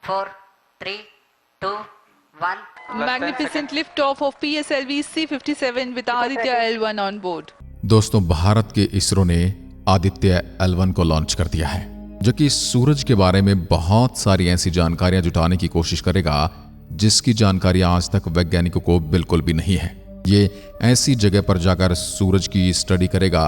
4, 3, 2, 1. Magnificent liftoff of PSLV C-57 with Aditya L1 on board. दोस्तों, भारत के इसरो ने Aditya L1 को लॉन्च कर दिया है, जो कि सूरज के बारे में बहुत सारी ऐसी जानकारियां जुटाने की कोशिश करेगा जिसकी जानकारी आज तक वैज्ञानिकों को बिल्कुल भी नहीं है। ये ऐसी जगह पर जाकर सूरज की स्टडी करेगा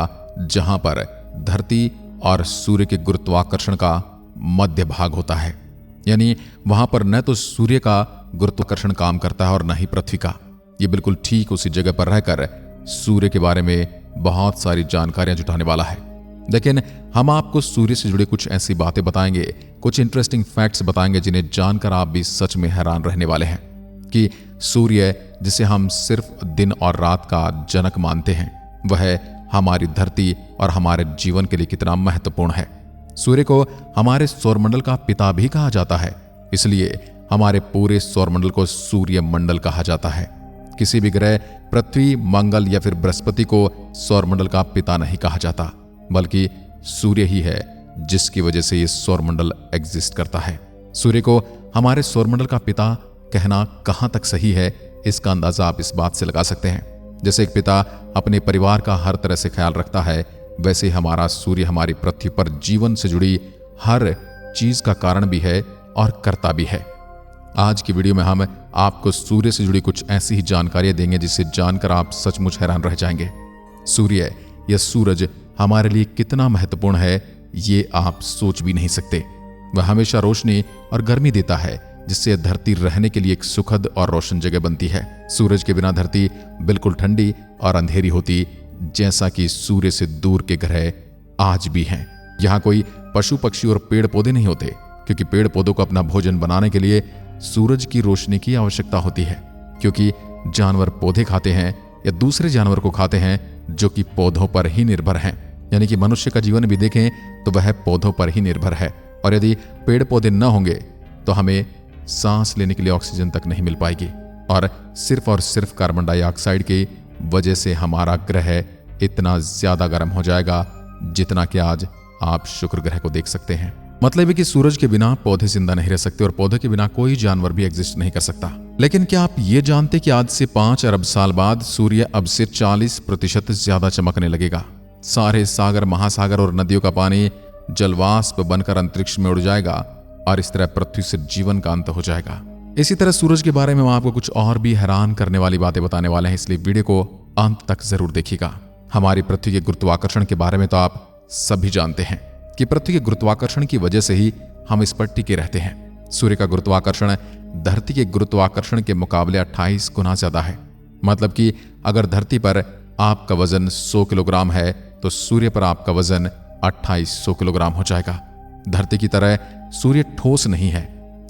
जहां पर धरती और सूर्य के गुरुत्वाकर्षण का मध्य भाग होता है, यानी वहां पर न तो सूर्य का गुरुत्वाकर्षण काम करता है और न ही पृथ्वी का। ये बिल्कुल ठीक उसी जगह पर रहकर सूर्य के बारे में बहुत सारी जानकारियां जुटाने वाला है। लेकिन हम आपको सूर्य से जुड़े कुछ ऐसी बातें बताएंगे, कुछ इंटरेस्टिंग फैक्ट्स बताएंगे जिन्हें जानकर आप भी सच में हैरान रहने वाले हैं कि सूर्य, जिसे हम सिर्फ दिन और रात का जनक मानते हैं, वह हमारी धरती और हमारे जीवन के लिए कितना महत्वपूर्ण है। सूर्य को हमारे सौरमंडल का पिता भी कहा जाता है, इसलिए हमारे पूरे सौरमंडल को सूर्य मंडल कहा जाता है। किसी भी ग्रह पृथ्वी, मंगल या फिर बृहस्पति को सौरमंडल का पिता नहीं कहा जाता, बल्कि सूर्य ही है जिसकी वजह से ये सौरमंडल एग्जिस्ट करता है। सूर्य को हमारे सौरमंडल का पिता कहना कहां तक सही है, इसका अंदाजा आप इस बात से लगा सकते हैं। जैसे एक पिता अपने परिवार का हर तरह से ख्याल रखता है, वैसे हमारा सूर्य हमारी पृथ्वी पर जीवन से जुड़ी हर चीज का कारण भी है और कर्ता भी है। आज की वीडियो में हम आपको सूर्य से जुड़ी कुछ ऐसी ही जानकारियां देंगे जिसे जानकर आप सचमुच हैरान रह जाएंगे। सूर्य या सूरज हमारे लिए कितना महत्वपूर्ण है, ये आप सोच भी नहीं सकते। वह हमेशा रोशनी और गर्मी देता है, जिससे धरती रहने के लिए एक सुखद और रोशन जगह बनती है। सूरज के बिना धरती बिल्कुल ठंडी और अंधेरी होती, जैसा कि सूर्य से दूर के ग्रह आज भी हैं। यहाँ कोई पशु पक्षी और पेड़ पौधे नहीं होते, क्योंकि पेड़ पौधों को अपना भोजन बनाने के लिए सूरज की रोशनी की आवश्यकता होती है। क्योंकि जानवर पौधे खाते हैं या दूसरे जानवर को खाते हैं जो कि पौधों पर ही निर्भर हैं, यानी कि मनुष्य का जीवन भी देखें तो वह पौधों पर ही निर्भर है। और यदि पेड़ पौधे न होंगे तो हमें सांस लेने के लिए ऑक्सीजन तक नहीं मिल पाएगी, और सिर्फ कार्बन डाइऑक्साइड की वजह से हमारा ग्रह इतना ज्यादा गर्म हो जाएगा जितना कि आज आप शुक्र ग्रह को देख सकते हैं। मतलब है कि सूरज के बिना पौधे जिंदा नहीं रह सकते और पौधे के बिना कोई जानवर भी एग्जिस्ट नहीं कर सकता। लेकिन क्या आप ये जानते कि आज से 5 अरब साल बाद सूर्य अब से 40% ज्यादा चमकने लगेगा। सारे सागर, महासागर और नदियों का पानी जलवाष्प बनकर अंतरिक्ष में उड़ जाएगा और इस तरह पृथ्वी से जीवन का अंत हो जाएगा। इसी तरह सूरज के बारे में हम आपको कुछ और भी हैरान करने वाली बातें बताने वाले हैं, इसलिए वीडियो को अंत तक जरूर देखिएगा। हमारी पृथ्वी के गुरुत्वाकर्षण के बारे में तो आप सभी जानते हैं कि पृथ्वी के गुरुत्वाकर्षण की वजह से ही हम इस पर टिके रहते हैं। सूर्य का गुरुत्वाकर्षण धरती के गुरुत्वाकर्षण के मुकाबले 28 गुना ज्यादा है। मतलब कि अगर धरती पर आपका वजन 100 किलोग्राम है तो सूर्य पर आपका वजन 2800 किलोग्राम हो जाएगा। धरती की तरह सूर्य ठोस नहीं है,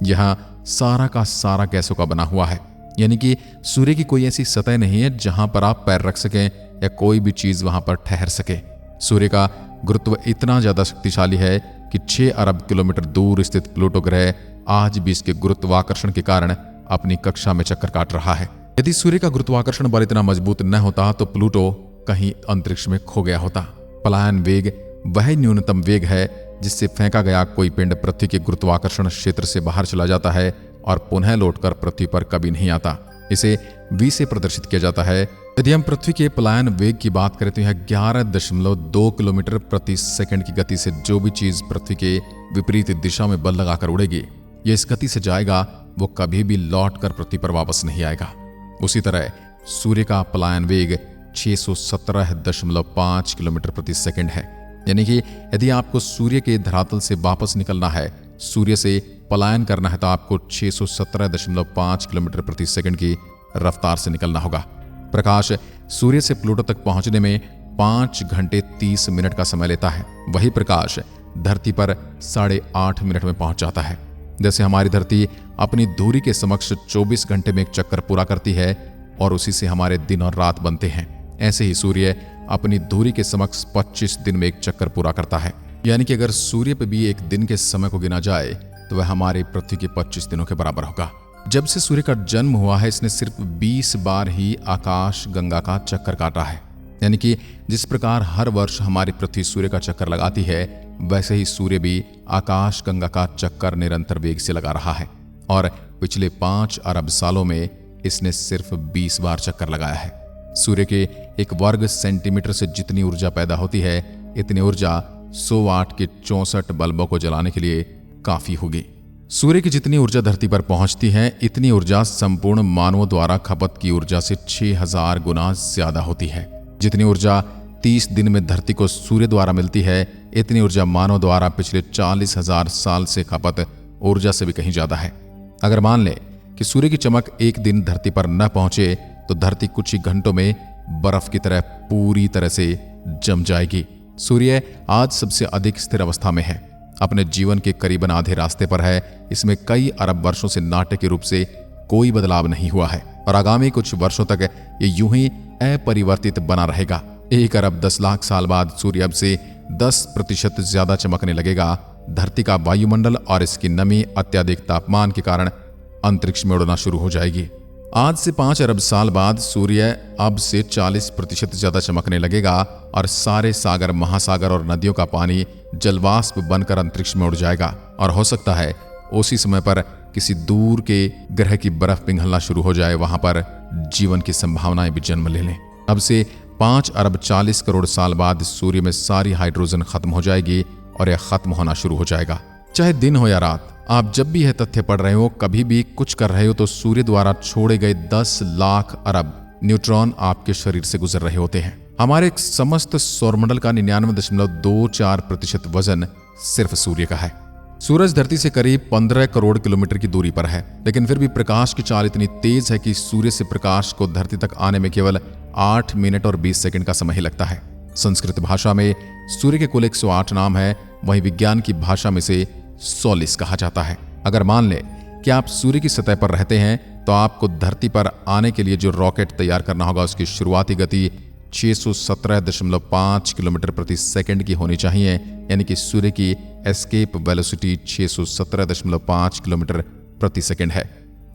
यह सारा का सारा गैसों का बना हुआ है, यानी कि सूर्य की कोई ऐसी सतह नहीं है जहां पर आप पैर रख सकें या कोई भी चीज वहां पर ठहर सके। सूर्य का गुरुत्व इतना ज्यादा शक्तिशाली है कि 6 अरब किलोमीटर दूर स्थित प्लूटो ग्रह आज भी इसके गुरुत्वाकर्षण के कारण अपनी कक्षा में चक्कर काट रहा है। यदि सूर्य का गुरुत्वाकर्षण बल इतना मजबूत न होता तो प्लूटो कहीं अंतरिक्ष में खो गया होता। पलायन वेग वह न्यूनतम वेग है जिससे फेंका गया कोई पिंड पृथ्वी के गुरुत्वाकर्षण क्षेत्र से बाहर चला जाता है और पुनः लौटकर पृथ्वी पर कभी नहीं आता। इसे v से प्रदर्शित किया जाता है। यदि हम पृथ्वी के पलायन वेग की बात करें तो यह 11.2 किलोमीटर प्रति सेकंड की गति से जो भी चीज पृथ्वी के विपरीत दिशा में बल लगाकर उड़ेगी, यह इस गति से जाएगा, वो कभी भी लौट कर पृथ्वी पर वापस नहीं आएगा। उसी तरह सूर्य का पलायन वेग 617.5 किलोमीटर प्रति सेकंड है, यानी कि यदि आपको सूर्य के धरातल से वापस निकलना है, सूर्य से पलायन करना है, तो आपको 617.5 किलोमीटर प्रति सेकंड की रफ्तार से निकलना होगा। प्रकाश सूर्य से प्लूटो तक पहुंचने में 5 घंटे 30 मिनट का समय लेता है। वही प्रकाश धरती पर 8.5 मिनट में पहुंच जाता है। जैसे हमारी धरती अपनी दूरी के समक्ष 24 घंटे में एक चक्कर पूरा करती है और उसी से हमारे दिन और रात बनते हैं, ऐसे ही सूर्य अपनी दूरी के समक्ष 25 दिन में एक चक्कर पूरा करता है। यानी कि अगर सूर्य पर भी एक दिन के समय को गिना जाए तो वह हमारी पृथ्वी के 25 दिनों के बराबर होगा। जब से सूर्य का जन्म हुआ है, इसने सिर्फ 20 बार ही आकाश गंगा का चक्कर काटा है। यानी कि जिस प्रकार हर वर्ष हमारी पृथ्वी सूर्य का चक्कर लगाती है, वैसे ही सूर्य भी आकाश गंगा का चक्कर निरंतर वेग से लगा रहा है। और पिछले 5 अरब सालों में इसने सिर्फ 20 बार चक्कर लगाया है। सूर्य के 1 वर्ग सेंटीमीटर से जितनी ऊर्जा पैदा होती है, इतनी ऊर्जा 100 वाट के 64 बल्बों को जलाने के लिए काफी होगी। सूर्य की जितनी ऊर्जा धरती पर पहुंचती है, इतनी ऊर्जा संपूर्ण मानवों द्वारा खपत की ऊर्जा से 6000 गुना ज्यादा होती है। जितनी ऊर्जा 30 दिन में धरती को सूर्य द्वारा मिलती है, इतनी ऊर्जा मानव द्वारा पिछले 40,000 साल से खपत ऊर्जा से भी कहीं ज्यादा है। अगर मान लें कि सूर्य की चमक एक दिन धरती पर न पहुंचे तो धरती कुछ ही घंटों में बर्फ की तरह पूरी तरह से जम जाएगी। सूर्य आज सबसे अधिक स्थिर अवस्था में है, अपने जीवन के करीबन आधे रास्ते पर है। इसमें कई अरब वर्षों से नाटकीय रूप से कोई बदलाव नहीं हुआ है और आगामी कुछ वर्षों तक ये यूं ही अपरिवर्तित बना रहेगा। 1 अरब 10 लाख साल बाद सूर्य अब से 10% ज्यादा चमकने लगेगा। धरती का वायुमंडल और इसकी नमी अत्यधिक तापमान के कारण अंतरिक्ष में उड़ना शुरू हो जाएगी। आज से 5 अरब साल बाद सूर्य अब से 40% ज्यादा चमकने लगेगा और सारे सागर, महासागर और नदियों का पानी जलवाष्प बनकर अंतरिक्ष में उड़ जाएगा और हो सकता है उसी समय पर किसी दूर के ग्रह की बर्फ पिघलना शुरू हो जाए, वहां पर जीवन की संभावनाएं भी जन्म ले लें। अब से 5 अरब 40 करोड़ साल बाद सूर्य में सारी हाइड्रोजन खत्म हो जाएगी और यह खत्म होना शुरू हो जाएगा। चाहे दिन हो या रात, आप जब भी यह तथ्य पढ़ रहे हो, कभी भी कुछ कर रहे हो, तो सूर्य द्वारा छोड़े गए 10 लाख अरब न्यूट्रॉन आपके शरीर से गुजर रहे होते हैं। हमारे समस्त सौरमंडल का 99.24% वजन सिर्फ सूर्य का है। सूरज धरती से करीब 15 करोड़ किलोमीटर की दूरी पर है, लेकिन फिर भी प्रकाश की चाल इतनी तेज है कि सूर्य से प्रकाश को धरती तक आने में केवल 8 मिनट और 20 सेकंड का समय ही लगता है। संस्कृत भाषा में सूर्य के कुल 108 नाम है, वहीं विज्ञान की भाषा में से सोलिस कहा जाता है। अगर मान ले कि आप सूर्य की सतह पर रहते हैं, तो आपको धरती पर आने के लिए जो रॉकेट तैयार करना होगा, उसकी शुरुआती गति 617.5 किलोमीटर प्रति सेकंड की होनी चाहिए, यानी कि सूर्य की एस्केप वेलोसिटी 617.5 किलोमीटर प्रति सेकंड है।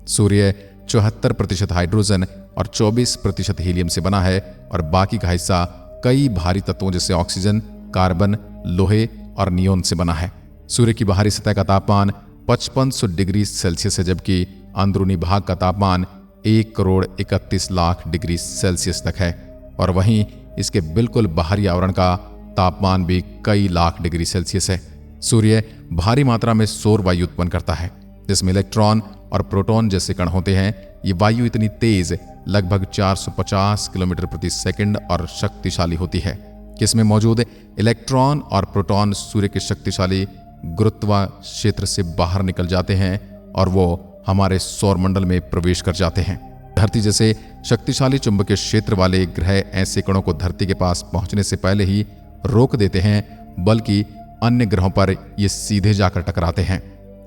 सूर्य 74% हाइड्रोजन और 24% हीलियम से बना है और बाकी का हिस्सा कई भारी तत्वों जैसे ऑक्सीजन, कार्बन, लोहे और नियोन से बना है। सूर्य की बाहरी सतह का तापमान 5500 डिग्री सेल्सियस है, जबकि अंदरूनी भाग का तापमान 1,31,00,000 डिग्री सेल्सियस तक है और वहीं इसके बिल्कुल बाहरी आवरण का तापमान भी कई लाख डिग्री सेल्सियस है। सूर्य भारी मात्रा में सौर वायु उत्पन्न करता है, जिसमें इलेक्ट्रॉन और प्रोटॉन जैसे कण होते हैं। ये वायु इतनी तेज, लगभग 450 किलोमीटर प्रति सेकंड और शक्तिशाली होती है कि इसमें मौजूद इलेक्ट्रॉन और प्रोटॉन सूर्य के शक्तिशाली गुरुत्वाकर्षण से बाहर निकल जाते हैं और वो हमारे सौरमंडल में प्रवेश कर जाते हैं। धरती जैसे शक्तिशाली चुंबकीय क्षेत्र वाले ग्रह ऐसे कणों को धरती के पास पहुंचने से पहले ही रोक देते हैं, बल्कि अन्य ग्रहों पर ये सीधे जाकर टकराते हैं।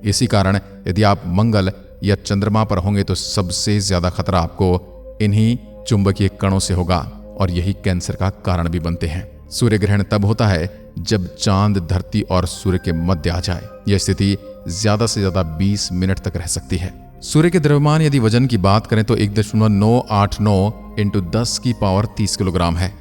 इसी कारण यदि आप मंगल या चंद्रमा पर होंगे तो सबसे ज्यादा खतरा आपको इन्हीं चुंबकीय कणों से होगा और यही कैंसर का कारण भी बनते हैं। सूर्य ग्रहण तब होता है जब चांद धरती और सूर्य के मध्य आ जाए। यह स्थिति ज्यादा से ज्यादा 20 मिनट तक रह सकती है। सूर्य के द्रव्यमान यदि वजन की बात करें तो 1.989 × 10⁻30 किलोग्राम है।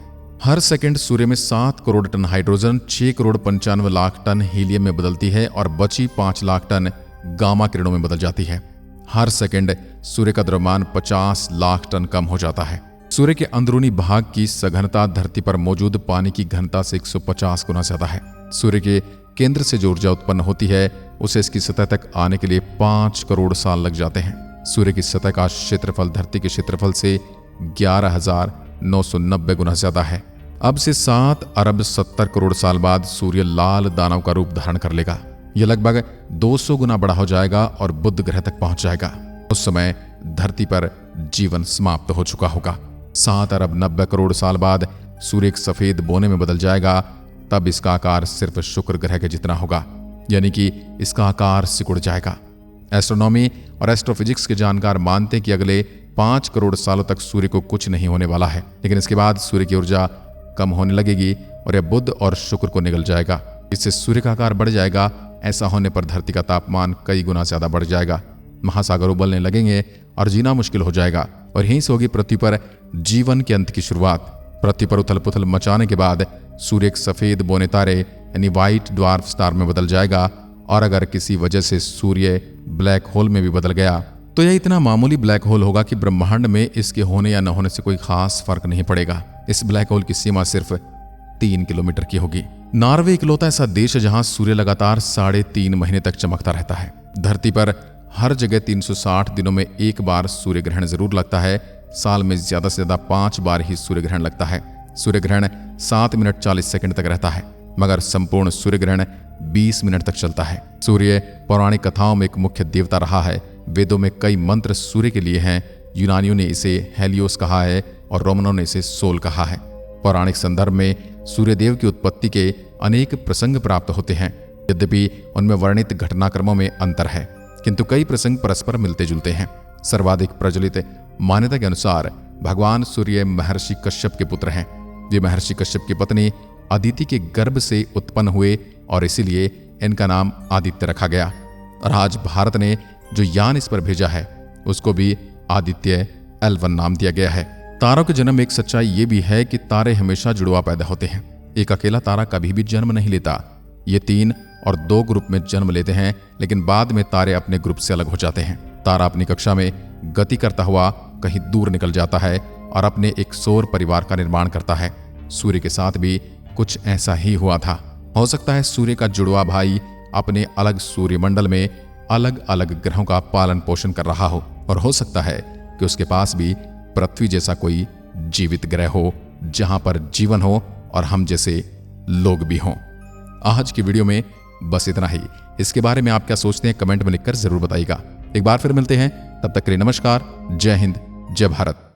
हर सेकंड सूर्य में 7 crore tonne hydrogen 6,95,00,000 tonne helium में बदलती है और बची 5 लाख टन गामा किरणों में बदल जाती है। हर सेकंड सूर्य का द्रव्यमान 50 लाख टन कम हो जाता है। सूर्य के अंदरूनी भाग की सघनता धरती पर मौजूद पानी की घनता से 150 गुना ज्यादा है। सूर्य के केंद्र से जो ऊर्जा उत्पन्न होती है, उसे इसकी सतह तक आने के लिए 5 करोड़ साल लग जाते हैं। सूर्य की सतह का क्षेत्रफल धरती के क्षेत्रफल से 11,990 गुना ज्यादा है। अब से 7 अरब 70 करोड़ साल बाद सूर्य लाल दानव का रूप धारण कर लेगा। यह लगभग 200 गुना बड़ा हो जाएगा और बुध ग्रह तक पहुंच जाएगा। उस समय धरती पर जीवन समाप्त हो चुका होगा। 7 अरब 90 करोड़ साल बाद सूर्य एक सफेद बोने में बदल जाएगा। तब इसका आकार सिर्फ शुक्र ग्रह के जितना होगा, यानी कि इसका आकार सिकुड़ जाएगा। एस्ट्रोनॉमी और एस्ट्रोफिजिक्स के जानकार मानते हैं कि अगले 5 करोड़ सालों तक सूर्य को कुछ नहीं होने वाला है, लेकिन इसके बाद सूर्य की ऊर्जा कम होने लगेगी और यह बुध और शुक्र को निगल जाएगा। इससे सूर्य का आकार बढ़ जाएगा। ऐसा होने पर धरती का तापमान कई गुना ज्यादा बढ़ जाएगा, महासागर उबलने लगेंगे और जीना मुश्किल हो जाएगा और यहीं से होगी पृथ्वी पर जीवन के अंत की शुरुआत। पृथ्वी पर उथल पुथल मचाने के बाद सूर्य एक सफेद बोने तारे यानी व्हाइट ड्वार्फ स्टार में बदल जाएगा और अगर किसी वजह से सूर्य ब्लैक होल में भी बदल गया तो यह इतना मामूली ब्लैक होल होगा कि ब्रह्मांड में इसके होने या न होने से कोई खास फर्क नहीं पड़ेगा। इस ब्लैक होल की सीमा सिर्फ 3 किलोमीटर की होगी। नॉर्वे इकलौता ऐसा देश है जहां सूर्य लगातार 3.5 महीने तक चमकता रहता है। धरती पर हर जगह 360 दिनों में एक बार सूर्य ग्रहण जरूर लगता है। साल में ज्यादा से ज्यादा 5 बार ही सूर्य ग्रहण लगता है। सूर्य ग्रहण 7 मिनट 40 सेकंड तक रहता है, मगर संपूर्ण सूर्य ग्रहण 20 मिनट तक चलता है। सूर्य पौराणिक कथाओं में एक मुख्य देवता रहा है। वेदों में कई मंत्र सूर्य के लिए हैं। यूनानियों ने इसे हेलियोस कहा है और रोमनों ने इसे सोल कहा है। पौराणिक संदर्भ में सूर्यदेव की उत्पत्ति के अनेक प्रसंग प्राप्त होते हैं। यद्यपि उनमें वर्णित घटनाक्रमों में अंतर है, किंतु कई प्रसंग परस्पर मिलते जुलते हैं। सर्वाधिक प्रचलित मान्यता के अनुसार भगवान सूर्य महर्षि कश्यप के पुत्र हैं। ये महर्षि कश्यप की पत्नी अदिति के गर्भ से उत्पन्न हुए और इसीलिए इनका नाम आदित्य रखा गया। और आज भारत ने जो यान इस पर भेजा है उसको भी आदित्य L1 नाम दिया गया है। तारों के जन्म एक सच्चाई ये भी है कि तारे हमेशा जुड़वा पैदा होते हैं। एक अकेला तारा कभी भी जन्म नहीं लेता। ये 3 और 2 ग्रुप में जन्म लेते हैं, लेकिन बाद में तारे अपने ग्रुप से अलग हो जाते हैं। तारा अपनी कक्षा में गति करता हुआ कहीं दूर निकल जाता है और अपने एक सौर परिवार का निर्माण करता है। सूर्य के साथ भी कुछ ऐसा ही हुआ था। हो सकता है सूर्य का जुड़वा भाई अपने अलग सूर्यमंडल में अलग अलग ग्रहों का पालन पोषण कर रहा हो, और हो सकता है कि उसके पास भी पृथ्वी जैसा कोई जीवित ग्रह हो जहां पर जीवन हो और हम जैसे लोग भी हों। आज की वीडियो में बस इतना ही। इसके बारे में आप क्या सोचते हैं कमेंट में लिखकर जरूर बताइएगा। एक बार फिर मिलते हैं, तब तक के लिए नमस्कार, जय हिंद, जय भारत।